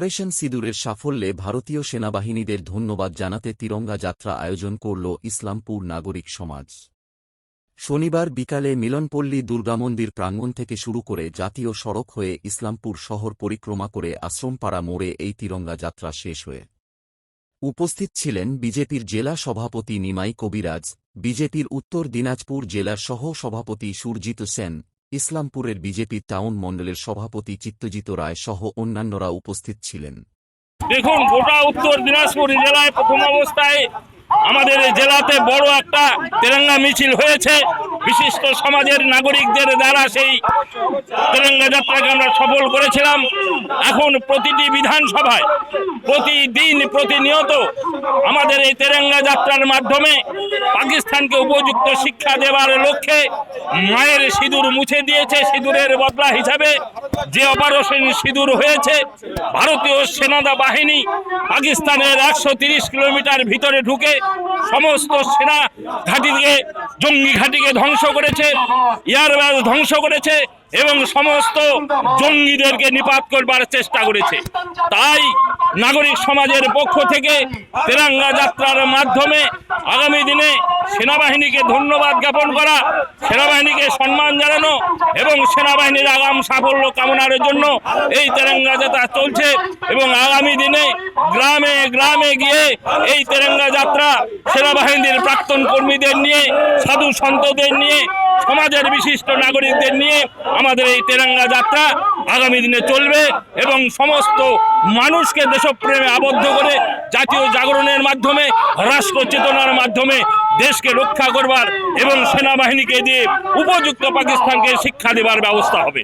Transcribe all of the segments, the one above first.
Operation সিঁদুরের সাফল্যে ভারতীয় সেনাবাহিনীদের ধন্যবাদ জানাতে তিরঙ্গা যাত্রা আয়োজন করল ইসলামপুর নাগরিক সমাজ। শনিবার বিকালে মিলনপল্লী দুর্গামন্দির প্রাঙ্গণ থেকে শুরু করে জাতীয় সড়ক হয়ে ইসলামপুর শহর পরিক্রমা করে আশ্রমপাড়া মোড়ে এই তিরঙ্গা যাত্রা শেষ হয়ে। উপস্থিত ছিলেন বিজেপির জেলা সভাপতি নিমাই কবিরাজ, বিজেপির উত্তর দিনাজপুর জেলার সহ সভাপতি সুরজিৎ সেন, ইসলামপুরের বিজেপির টাউন মণ্ডলের সভাপতি চিত্তজিৎ রায় সহ অন্যান্যরা উপস্থিত ছিলেন। দেখুন, গোটা উত্তর দিনাজপুর জেলায় প্রথম অবস্থায় আমাদের জেলাতে বড় একটা তেরঙ্গা মিছিল হয়েছে। বিশিষ্ট সমাজের নাগরিকদের দ্বারা সেই তেরঙ্গা যাত্রাকে আমরা সফল করেছিলাম। এখন প্রতিটি বিধানসভায় প্রতিদিন প্রতিনিয়ত আমাদের এই তেরঙ্গা যাত্রার মাধ্যমে পাকিস্তানকে উপযুক্ত শিক্ষা দেওয়ার লক্ষ্যে মায়ের সিঁদুর মুছে দিয়েছে। সিঁদুরের বদলা হিসাবে যে অপারেশন সিঁদুর হয়েছে, ভারতীয় সেনা বাহিনী পাকিস্তানের 130 কিলোমিটার ভিতরে ঢুকে সমস্ত সেনা ঘাঁটিকে, জঙ্গি ঘাঁটিকে ধ্বংস করেছে, এয়ারবেস ধ্বংস করেছে এবং সমস্ত জঙ্গিদেরকে নিপাত করবার চেষ্টা করেছে। তাই নাগরিক সমাজের পক্ষ থেকে তেরঙ্গা যাত্রার মাধ্যমে আগামী দিনে সেনাবাহিনীকে ধন্যবাদ জ্ঞাপন করা, সেনাবাহিনীকে সম্মান জানানো এবং সেনাবাহিনীর আগাম সাফল্য কামনার জন্য এই তেরঙ্গা যাত্রা চলছে। এবং আগামী দিনে গ্রামে গ্রামে গিয়ে এই তেরঙ্গা যাত্রা সেনাবাহিনীর প্রাক্তন কর্মীদের নিয়ে, সাধু সন্তদের নিয়ে, সমাজের বিশিষ্ট নাগরিকদের নিয়ে আমাদের এই তেরঙ্গা যাত্রা আগামী দিনে চলবে এবং সমস্ত মানুষকে দেশপ্রেমে আবদ্ধ করে জাতীয় জাগরণের মাধ্যমে, রাষ্ট্র চেতনার মাধ্যমে দেশকে রক্ষা করবার এবং সেনাবাহিনীকে দিয়ে উপযুক্ত পাকিস্তানকে শিক্ষা দেবার ব্যবস্থা হবে।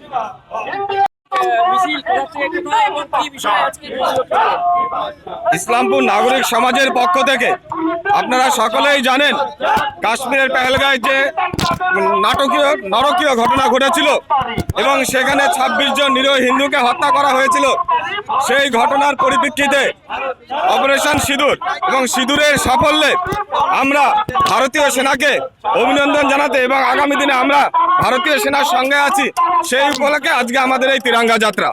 ইসলামপুর নাগরিক সমাজের পক্ষ থেকে আপনারা সকলেই জানেন, কাশ্মীরের পেহেলগাঁয়ে যে নরকীয় ঘটনা ঘটেছিল এবং সেখানে 26 জন নিরীহ হিন্দুকে হত্যা করা হয়েছিল। সেই ঘটনার পরিপ্রেক্ষিতে অপারেশন সিঁদুর এবং সিঁদুরের সাফল্যে আমরা ভারতীয় সেনাকে অভিনন্দন জানাতে এবং আগামী দিনে আমরা ভারতীয় সেনার সঙ্গে আছি, সেই উপলক্ষে আজকে আমাদের এই তিরঙ্গা যাত্রা।